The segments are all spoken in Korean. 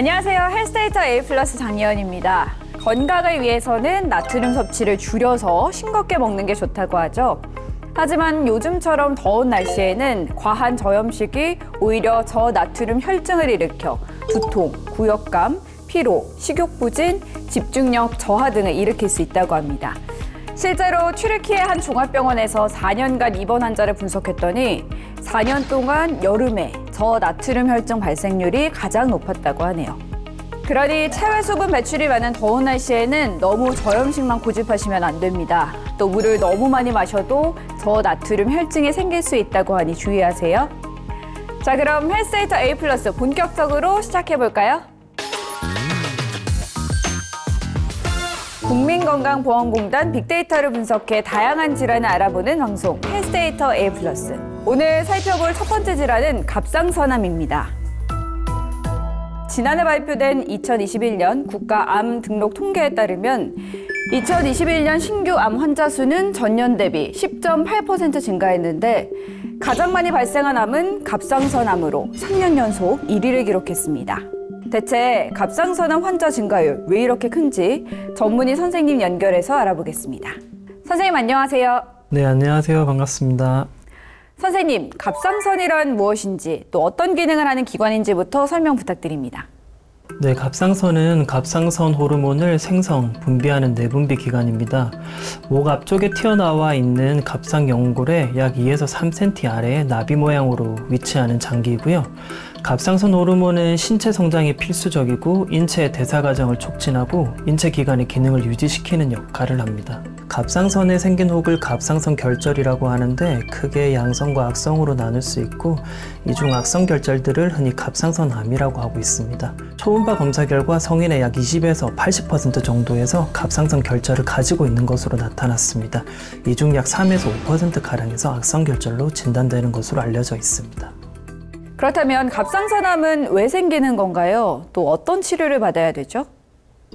안녕하세요. 헬스데이터 A+ 장예원입니다. 건강을 위해서는 나트륨 섭취를 줄여서 싱겁게 먹는 게 좋다고 하죠. 하지만 요즘처럼 더운 날씨에는 과한 저염식이 오히려 저나트륨 혈증을 일으켜 두통, 구역감, 피로, 식욕부진, 집중력 저하 등을 일으킬 수 있다고 합니다. 실제로 튀르키예 한 종합병원에서 4년간 입원 환자를 분석했더니 4년 동안 여름에 저나트륨 혈증 발생률이 가장 높았다고 하네요. 그러니 체외 수분 배출이 많은 더운 날씨에는 너무 저염식만 고집하시면 안 됩니다. 또 물을 너무 많이 마셔도 저나트륨 혈증이 생길 수 있다고 하니 주의하세요. 자, 그럼 헬스데이터 A+ 본격적으로 시작해볼까요? 국민건강보험공단 빅데이터를 분석해 다양한 질환을 알아보는 방송 헬스데이터 A+. 오늘 살펴볼 첫 번째 질환은 갑상선암입니다. 지난해 발표된 2021년 국가암 등록 통계에 따르면 2021년 신규 암 환자 수는 전년 대비 10.8% 증가했는데 가장 많이 발생한 암은 갑상선암으로 3년 연속 1위를 기록했습니다. 대체 갑상선암 환자 증가율 왜 이렇게 큰지 전문의 선생님 연결해서 알아보겠습니다. 선생님 안녕하세요. 네, 안녕하세요. 반갑습니다. 선생님, 갑상선이란 무엇인지 또 어떤 기능을 하는 기관인지부터 설명 부탁드립니다. 네, 갑상선은 갑상선 호르몬을 생성, 분비하는 내분비 기관입니다. 목 앞쪽에 튀어나와 있는 갑상연골의 약 2에서 3cm 아래에 나비 모양으로 위치하는 장기이고요. 갑상선 호르몬은 신체 성장에 필수적이고 인체의 대사 과정을 촉진하고 인체 기관의 기능을 유지시키는 역할을 합니다. 갑상선에 생긴 혹을 갑상선 결절이라고 하는데 크게 양성과 악성으로 나눌 수 있고 이 중 악성 결절들을 흔히 갑상선암이라고 하고 있습니다. 초음파 검사 결과 성인의 약 20에서 80% 정도에서 갑상선 결절을 가지고 있는 것으로 나타났습니다. 이 중 약 3에서 5%가량에서 악성 결절로 진단되는 것으로 알려져 있습니다. 그렇다면 갑상선암은 왜 생기는 건가요? 또 어떤 치료를 받아야 되죠?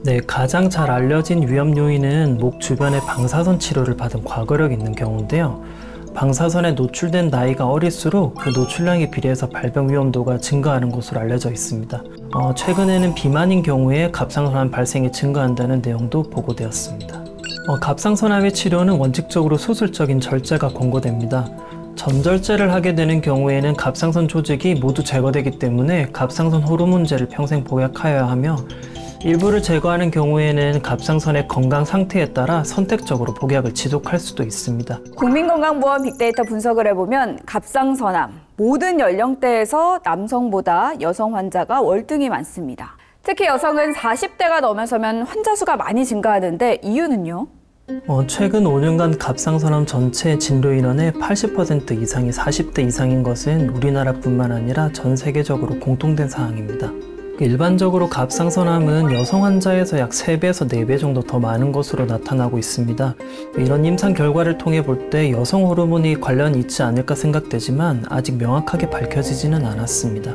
네, 가장 잘 알려진 위험 요인은 목 주변의 방사선 치료를 받은 과거력 있는 경우인데요. 방사선에 노출된 나이가 어릴수록 그 노출량에 비례해서 발병 위험도가 증가하는 것으로 알려져 있습니다. 최근에는 비만인 경우에 갑상선암 발생이 증가한다는 내용도 보고되었습니다. 갑상선암의 치료는 원칙적으로 수술적인 절제가 권고됩니다. 전절제를 하게 되는 경우에는 갑상선 조직이 모두 제거되기 때문에 갑상선 호르몬제를 평생 복약하여야 하며 일부를 제거하는 경우에는 갑상선의 건강 상태에 따라 선택적으로 복약을 지속할 수도 있습니다. 국민건강보험 빅데이터 분석을 해보면 갑상선암, 모든 연령대에서 남성보다 여성 환자가 월등히 많습니다. 특히 여성은 40대가 넘어서면 환자 수가 많이 증가하는데 이유는요? 최근 5년간 갑상선암 전체 진료 인원의 80% 이상이 40대 이상인 것은 우리나라뿐만 아니라 전 세계적으로 공통된 사항입니다. 일반적으로 갑상선암은 여성 환자에서 약 3배에서 4배 정도 더 많은 것으로 나타나고 있습니다. 이런 임상 결과를 통해 볼 때 여성 호르몬이 관련이 있지 않을까 생각되지만 아직 명확하게 밝혀지지는 않았습니다.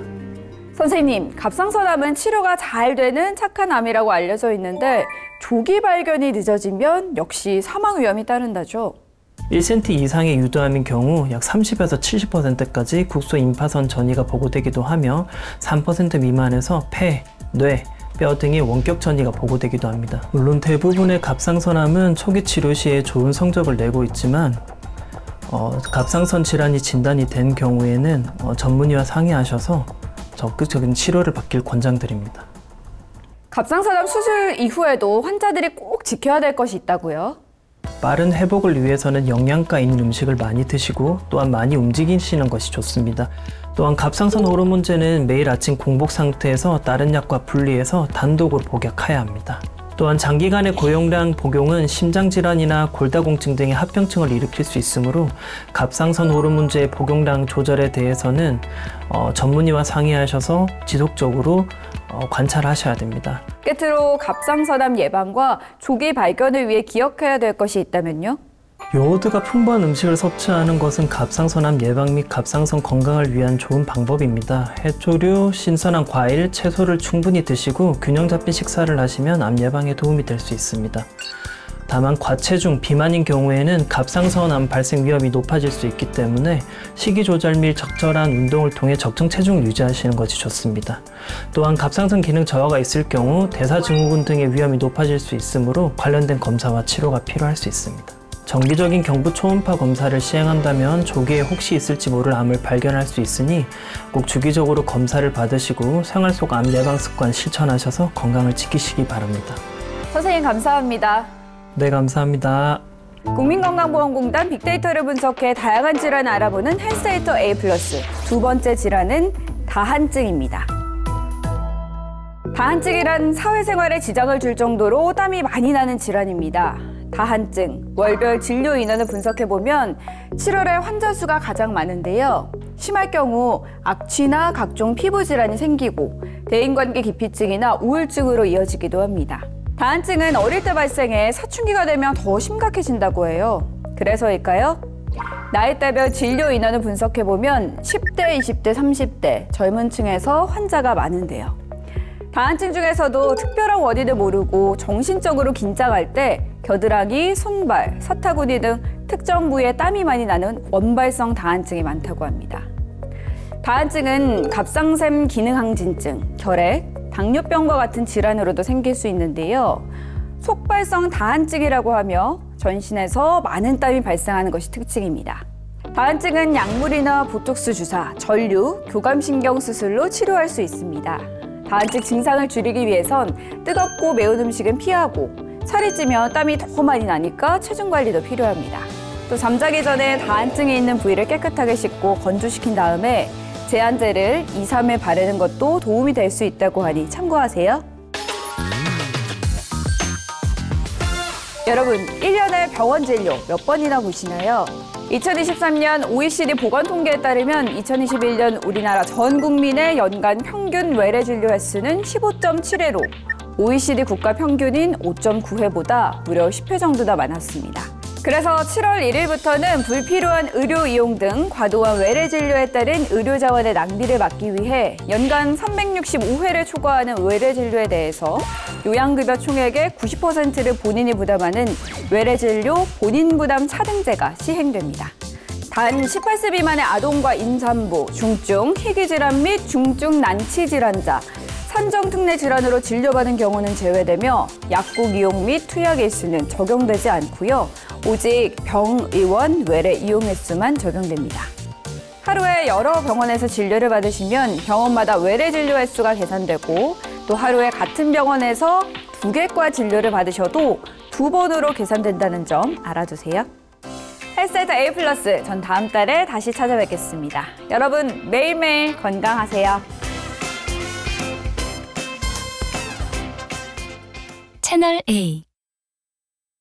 선생님, 갑상선암은 치료가 잘 되는 착한 암이라고 알려져 있는데 조기 발견이 늦어지면 역시 사망 위험이 따른다죠? 1cm 이상의 유도암인 경우 약 30에서 70%까지 국소 임파선 전이가 보고되기도 하며 3% 미만에서 폐, 뇌, 뼈 등의 원격 전이가 보고되기도 합니다. 물론 대부분의 갑상선암은 초기 치료 시에 좋은 성적을 내고 있지만 갑상선 질환이 진단이 된 경우에는 전문의와 상의하셔서 적극적인 치료를 받길 권장드립니다. 갑상선암 수술 이후에도 환자들이 꼭 지켜야 될 것이 있다고요? 빠른 회복을 위해서는 영양가 있는 음식을 많이 드시고 또한 많이 움직이시는 것이 좋습니다. 또한 갑상선 호르몬제는 매일 아침 공복 상태에서 다른 약과 분리해서 단독으로 복약해야 합니다. 또한 장기간의 고용량 복용은 심장질환이나 골다공증 등의 합병증을 일으킬 수 있으므로 갑상선 호르몬제의 복용량 조절에 대해서는 전문의와 상의하셔서 지속적으로 관찰하셔야 됩니다. 끝으로 갑상선암 예방과 조기 발견을 위해 기억해야 될 것이 있다면요? 요오드가 풍부한 음식을 섭취하는 것은 갑상선암 예방 및 갑상선 건강을 위한 좋은 방법입니다. 해조류, 신선한 과일, 채소를 충분히 드시고 균형 잡힌 식사를 하시면 암 예방에 도움이 될 수 있습니다. 다만 과체중, 비만인 경우에는 갑상선암 발생 위험이 높아질 수 있기 때문에 식이 조절 및 적절한 운동을 통해 적정 체중을 유지하시는 것이 좋습니다. 또한 갑상선 기능 저하가 있을 경우 대사증후군 등의 위험이 높아질 수 있으므로 관련된 검사와 치료가 필요할 수 있습니다. 정기적인 경부 초음파 검사를 시행한다면 조기에 혹시 있을지 모를 암을 발견할 수 있으니 꼭 주기적으로 검사를 받으시고 생활 속 암 예방 습관 실천하셔서 건강을 지키시기 바랍니다. 선생님 감사합니다. 네, 감사합니다. 국민건강보험공단 빅데이터를 분석해 다양한 질환을 알아보는 헬스데이터 A+. 두 번째 질환은 다한증입니다. 다한증이란 사회생활에 지장을 줄 정도로 땀이 많이 나는 질환입니다. 다한증, 월별 진료 인원을 분석해보면 7월에 환자 수가 가장 많은데요. 심할 경우 악취나 각종 피부 질환이 생기고 대인관계 기피증이나 우울증으로 이어지기도 합니다. 다한증은 어릴 때 발생해 사춘기가 되면 더 심각해진다고 해요. 그래서일까요? 나이대별 진료 인원을 분석해보면 10대, 20대, 30대 젊은 층에서 환자가 많은데요. 다한증 중에서도 특별한 원인을 모르고 정신적으로 긴장할 때 겨드랑이, 손발, 사타구니 등 특정 부위에 땀이 많이 나는 원발성 다한증이 많다고 합니다. 다한증은 갑상샘 기능 항진증, 결핵, 당뇨병과 같은 질환으로도 생길 수 있는데요. 속발성 다한증이라고 하며 전신에서 많은 땀이 발생하는 것이 특징입니다. 다한증은 약물이나 보톡스 주사, 전류, 교감신경 수술로 치료할 수 있습니다. 다한증 증상을 줄이기 위해선 뜨겁고 매운 음식은 피하고 살이 찌면 땀이 더 많이 나니까 체중 관리도 필요합니다. 또 잠자기 전에 다한증이 있는 부위를 깨끗하게 씻고 건조시킨 다음에 제한제를 2, 3회 바르는 것도 도움이 될 수 있다고 하니 참고하세요. 여러분, 1년에 병원 진료 몇 번이나 보시나요? 2023년 OECD 보건 통계에 따르면 2021년 우리나라 전 국민의 연간 평균 외래 진료 횟수는 15.7회로 OECD 국가 평균인 5.9회보다 무려 10회 정도나 많았습니다. 그래서 7월 1일부터는 불필요한 의료 이용 등 과도한 외래 진료에 따른 의료 자원의 낭비를 막기 위해 연간 365회를 초과하는 외래 진료에 대해서 요양급여 총액의 90%를 본인이 부담하는 외래 진료 본인 부담 차등제가 시행됩니다. 단 18세 미만의 아동과 임산부, 중증 희귀질환 및 중증 난치 질환자, 산정특례 질환으로 진료받은 경우는 제외되며 약국 이용 및 투약 일수는 적용되지 않고요. 오직 병의원 외래 이용 횟수만 적용됩니다. 하루에 여러 병원에서 진료를 받으시면 병원마다 외래 진료 횟수가 계산되고 또 하루에 같은 병원에서 2개 과 진료를 받으셔도 2번으로 계산된다는 점 알아두세요. 헬스데이터 A+, 전 다음 달에 다시 찾아뵙겠습니다. 여러분 매일매일 건강하세요. 채널 A